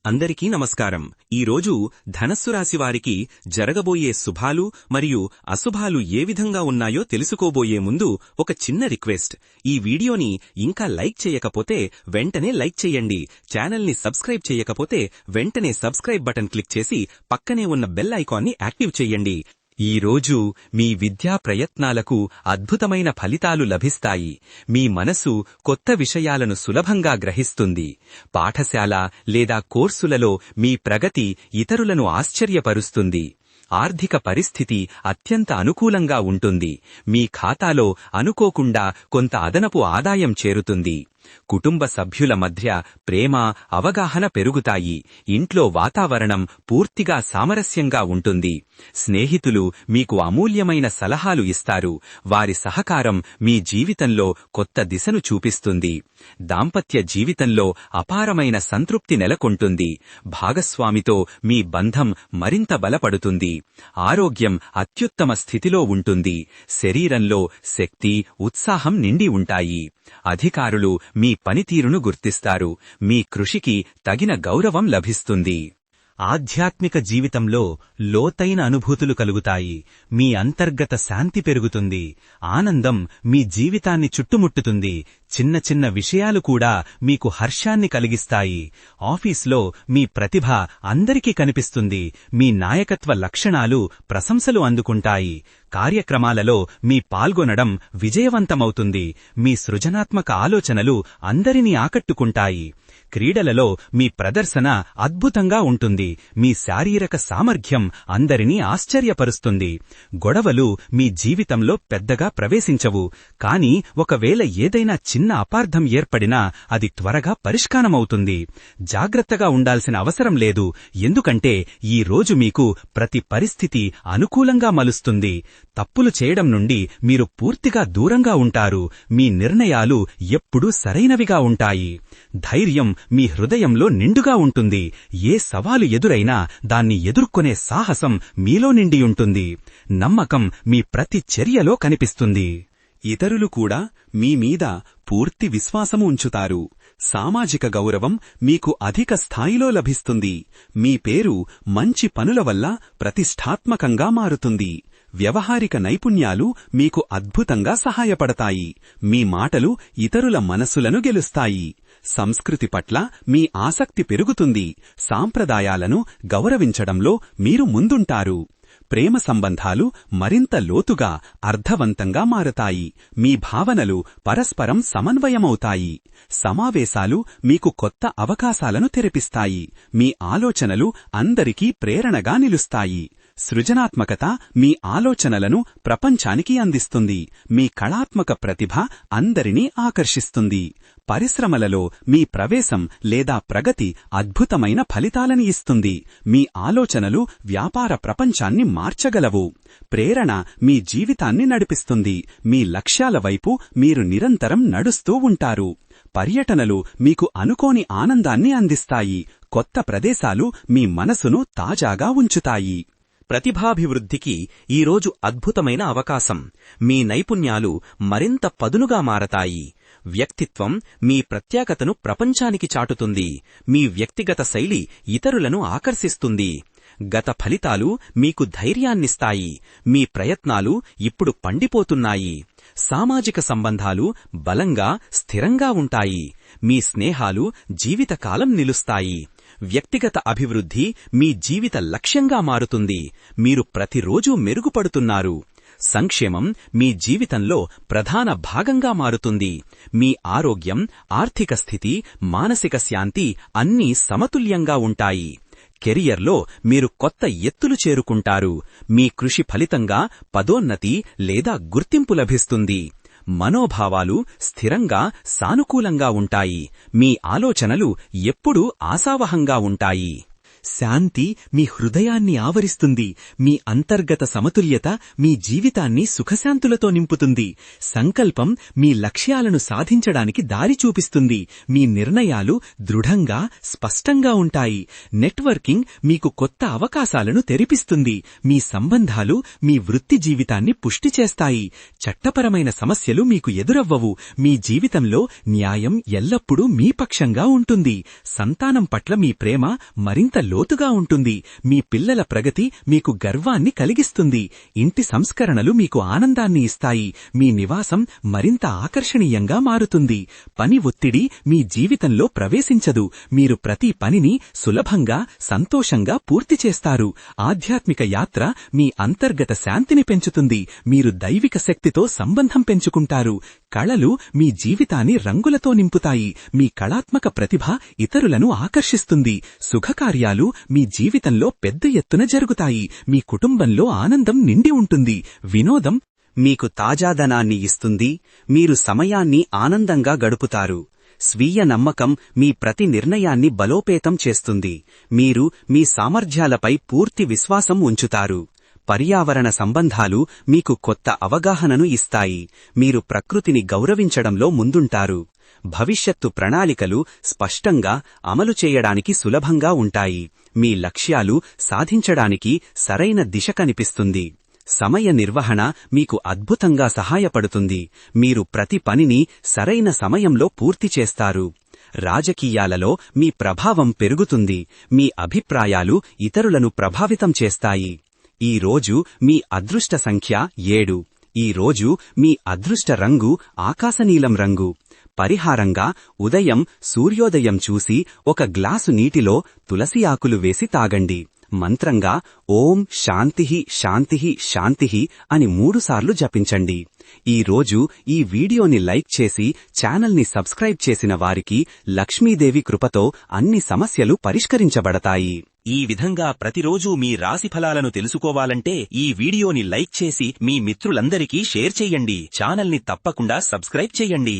అందరికీ నమస్కారం. ఈరోజు ధనస్సు రాశి వారికి జరగబోయే శుభాలు మరియు అశుభాలు ఏ విధంగా ఉన్నాయో తెలుసుకోబోయే ముందు ఒక చిన్న రిక్వెస్ట్. ఈ వీడియోని ఇంకా లైక్ చేయకపోతే వెంటనే లైక్ చేయండి. ఛానల్ని సబ్స్క్రైబ్ చేయకపోతే వెంటనే సబ్స్క్రైబ్ బటన్ క్లిక్ చేసి పక్కనే ఉన్న బెల్ ఐకాన్ని యాక్టివ్ చేయండి. ఈరోజు మీ విద్యా ప్రయత్నాలకు అద్భుతమైన ఫలితాలు లభిస్తాయి. మీ మనసు కొత్త విషయాలను సులభంగా గ్రహిస్తుంది. పాఠశాల లేదా కోర్సులలో మీ ప్రగతి ఇతరులను ఆశ్చర్యపరుస్తుంది. ఆర్థిక పరిస్థితి అత్యంత అనుకూలంగా ఉంటుంది. మీ ఖాతాలో అనుకోకుండా కొంత అదనపు ఆదాయం చేరుతుంది. కుటుంబ సభ్యుల మధ్య ప్రేమ, అవగాహన పెరుగుతాయి. ఇంట్లో వాతావరణం పూర్తిగా సామరస్యంగా ఉంటుంది. స్నేహితులు మీకు అమూల్యమైన సలహాలు ఇస్తారు. వారి సహకారం మీ జీవితంలో కొత్త దిశను చూపిస్తుంది. దాంపత్య జీవితంలో అపారమైన సంతృప్తి నెలకొంటుంది. భాగస్వామితో మీ బంధం మరింత బలపడుతుంది. ఆరోగ్యం అత్యుత్తమ స్థితిలో ఉంటుంది. శరీరంలో శక్తి, ఉత్సాహం నిండి ఉంటాయి. అధికారులు మీ పనితీరును గుర్తిస్తారు. మీ కృషికి తగిన గౌరవం లభిస్తుంది. ఆధ్యాత్మిక జీవితంలో లోతైన అనుభూతులు కలుగుతాయి. మీ అంతర్గత శాంతి పెరుగుతుంది. ఆనందం మీ జీవితాన్ని చుట్టుముట్టుతుంది. చిన్న చిన్న విషయాలు కూడా మీకు హర్షాన్ని కలిగిస్తాయి. ఆఫీస్లో మీ ప్రతిభ అందరికీ కనిపిస్తుంది. మీ నాయకత్వ లక్షణాలు ప్రశంసలు అందుకుంటాయి. కార్యక్రమాలలో మీ పాల్గొనడం విజయవంతమవుతుంది. మీ సృజనాత్మక ఆలోచనలు అందరినీ ఆకట్టుకుంటాయి. క్రీడలలో మీ ప్రదర్శన అద్భుతంగా ఉంటుంది. మీ శారీరక సామర్థ్యం అందరినీ ఆశ్చర్యపరుస్తుంది. గొడవలు మీ జీవితంలో పెద్దగా ప్రవేశించవు. కానీ ఒకవేళ ఏదైనా చిన్న అపార్థం ఏర్పడినా అది త్వరగా పరిష్కారమవుతుంది. జాగ్రత్తగా ఉండాల్సిన అవసరం లేదు. ఎందుకంటే ఈ రోజు మీకు ప్రతి పరిస్థితి అనుకూలంగా మలుస్తుంది. తప్పులు చేయడం నుండి మీరు పూర్తిగా దూరంగా ఉంటారు. మీ నిర్ణయాలు ఎప్పుడూ సరైనవిగా ఉంటాయి. ధైర్యం మీ హృదయంలో నిండుగా ఉంటుంది. ఏ సవాలు ఎదురైనా దాన్ని ఎదుర్కొనే సాహసం మీలో నిండి ఉంటుంది. నమ్మకం మీ ప్రతి చర్యలో కనిపిస్తుంది. ఇతరులు కూడా మీ మీద పూర్తి విశ్వాసము ఉంచుతారు. సామాజిక గౌరవం మీకు అధిక స్థాయిలో లభిస్తుంది. మీ పేరు మంచి పనుల వల్ల ప్రతిష్ఠాత్మకంగా మారుతుంది. వ్యవహారిక నైపుణ్యాలు మీకు అద్భుతంగా సహాయపడతాయి. మీ మాటలు ఇతరుల మనసులను గెలుస్తాయి. సంస్కృతి పట్ల మీ ఆసక్తి పెరుగుతుంది. సాంప్రదాయాలను గౌరవించడంలో మీరు ముందుంటారు. ప్రేమ సంబంధాలు మరింత లోతుగా, అర్థవంతంగా మారతాయి. మీ భావనలు పరస్పరం సమన్వయమవుతాయి. సమావేశాలు మీకు కొత్త అవకాశాలను తెరిపిస్తాయి. మీ ఆలోచనలు అందరికీ ప్రేరణగా నిలుస్తాయి. సృజనాత్మకత మీ ఆలోచనలను ప్రపంచానికి అందిస్తుంది. మీ కళాత్మక ప్రతిభ అందరినీ ఆకర్షిస్తుంది. పరిశ్రమలలో మీ ప్రవేశం లేదా ప్రగతి అద్భుతమైన ఫలితాలని ఇస్తుంది. మీ ఆలోచనలు వ్యాపార ప్రపంచాన్ని మార్చగలవు. ప్రేరణ మీ జీవితాన్ని నడిపిస్తుంది. మీ లక్ష్యాల వైపు మీరు నిరంతరం నడుస్తూ ఉంటారు. పర్యటనలు మీకు అనుకోని ఆనందాన్ని అందిస్తాయి. కొత్త ప్రదేశాలు మీ మనసును తాజాగా ఉంచుతాయి. ప్రతిభాభివృద్ధికి ఈరోజు అద్భుతమైన అవకాశం. మీ నైపుణ్యాలు మరింత పదునుగా మారతాయి. వ్యక్తిత్వం మీ ప్రత్యేకతను ప్రపంచానికి చాటుతుంది. మీ వ్యక్తిగత శైలి ఇతరులను ఆకర్షిస్తుంది. గత ఫలితాలు మీకు ధైర్యాన్నిస్తాయి. మీ ప్రయత్నాలు ఇప్పుడు పండిపోతున్నాయి. సామాజిక సంబంధాలు బలంగా, స్థిరంగా ఉంటాయి. మీ స్నేహాలు జీవితకాలం నిలుస్తాయి. వ్యక్తిగత అభివృద్ధి మీ జీవిత లక్ష్యంగా మారుతుంది. మీరు ప్రతిరోజూ మెరుగుపడుతున్నారు. సంక్షేమం మీ జీవితంలో ప్రధాన భాగంగా మారుతుంది. మీ ఆరోగ్యం, ఆర్థిక స్థితి, మానసిక శాంతి అన్నీ సమతుల్యంగా ఉంటాయి. కెరియర్లో మీరు కొత్త ఎత్తులు చేరుకుంటారు. మీ కృషి ఫలితంగా పదోన్నతి లేదా గుర్తింపు లభిస్తుంది. మనోభావాలు స్థిరంగా, సానుకూలంగా ఉంటాయి. మీ ఆలోచనలు ఎప్పుడూ ఆశావహంగా ఉంటాయి. శాంతి మీ హృదయాన్ని ఆవరిస్తుంది. మీ అంతర్గత సమతుల్యత మీ జీవితాన్ని సుఖశాంతులతో నింపుతుంది. సంకల్పం మీ లక్ష్యాలను సాధించడానికి దారి చూపిస్తుంది. మీ నిర్ణయాలు దృఢంగా స్పష్టంగా ఉంటాయి. నెట్వర్కింగ్ మీకు కొత్త అవకాశాలను తెరిపిస్తుంది. మీ సంబంధాలు మీ వృత్తి జీవితాన్ని పుష్టి చేస్తాయి. చట్టపరమైన సమస్యలు మీకు ఎదురవ్వవు. మీ జీవితంలో న్యాయం ఎల్లప్పుడూ మీ పక్షంగా ఉంటుంది. సంతానం పట్ల మీ ప్రేమ మరింత లోతుగా ఉంటుంది. మీ పిల్లల ప్రగతి మీకు గర్వాన్ని కలిగిస్తుంది. ఇంటి సంస్కరణలు మీకు ఆనందాన్ని ఇస్తాయి. మీ నివాసం మరింత ఆకర్షణీయంగా మారుతుంది. పని ఒత్తిడి మీ జీవితంలో ప్రవేశించదు. మీరు ప్రతి పనిని సులభంగా సంతోషంగా పూర్తి చేస్తారు. ఆధ్యాత్మిక యాత్ర మీ అంతర్గత శాంతిని పెంచుతుంది. మీరు దైవిక శక్తితో సంబంధం పెంచుకుంటారు. కళలు మీ జీవితాన్ని రంగులతో నింపుతాయి. మీ కళాత్మక ప్రతిభ ఇతరులను ఆకర్షిస్తుంది. శుభకార్యాలు మీ జీవితంలో పెద్ద ఎత్తున జరుగుతాయి. మీ కుటుంబంలో ఆనందం నిండి ఉంటుంది. వినోదం మీకు తాజాదనాన్ని ఇస్తుంది. మీరు సమయాన్ని ఆనందంగా గడుపుతారు. స్వీయ నమ్మకం మీ ప్రతి నిర్ణయాన్ని బలోపేతం చేస్తుంది. మీరు మీ సామర్థ్యాలపై పూర్తి విశ్వాసం ఉంచుతారు. పర్యావరణ సంబంధాలు మీకు కొత్త అవగాహనను ఇస్తాయి. మీరు ప్రకృతిని గౌరవించడంలో ముందుంటారు. భవిష్యత్తు ప్రణాళికలు స్పష్టంగా అమలు చేయడానికి సులభంగా ఉంటాయి. మీ లక్ష్యాలు సాధించడానికి సరైన దిశ కనిపిస్తుంది. సమయ నిర్వహణ మీకు అద్భుతంగా సహాయపడుతుంది. మీరు ప్రతి పనిని సరైన సమయంలో పూర్తి చేస్తారు. రాజకీయాలలో మీ ప్రభావం పెరుగుతుంది. మీ అభిప్రాయాలు ఇతరులను ప్రభావితం చేస్తాయి. ఈ రోజు మీ అదృష్ట సంఖ్య 7. ఈ రోజు మీ అదృష్ట రంగు ఆకాశనీలం రంగు. పరిహారంగా ఉదయం సూర్యోదయం చూసి ఒక గ్లాసు నీటిలో తులసి ఆకులు వేసి తాగండి. మంత్రంగా ఓం శాంతిః శాంతిః శాంతిః అని 3 సార్లు జపించండి. ఈ రోజు ఈ వీడియోని లైక్ చేసి ఛానల్ని సబ్స్క్రైబ్ చేసిన వారికి లక్ష్మీదేవి కృపతో అన్ని సమస్యలు పరిష్కరించబడతాయి. ఈ విధంగా ప్రతిరోజూ మీ రాశి ఫలాలను తెలుసుకోవాలంటే ఈ వీడియోని లైక్ చేసి మీ మిత్రులందరికీ షేర్ చెయ్యండి. ఛానల్ని తప్పకుండా సబ్స్క్రైబ్ చెయ్యండి.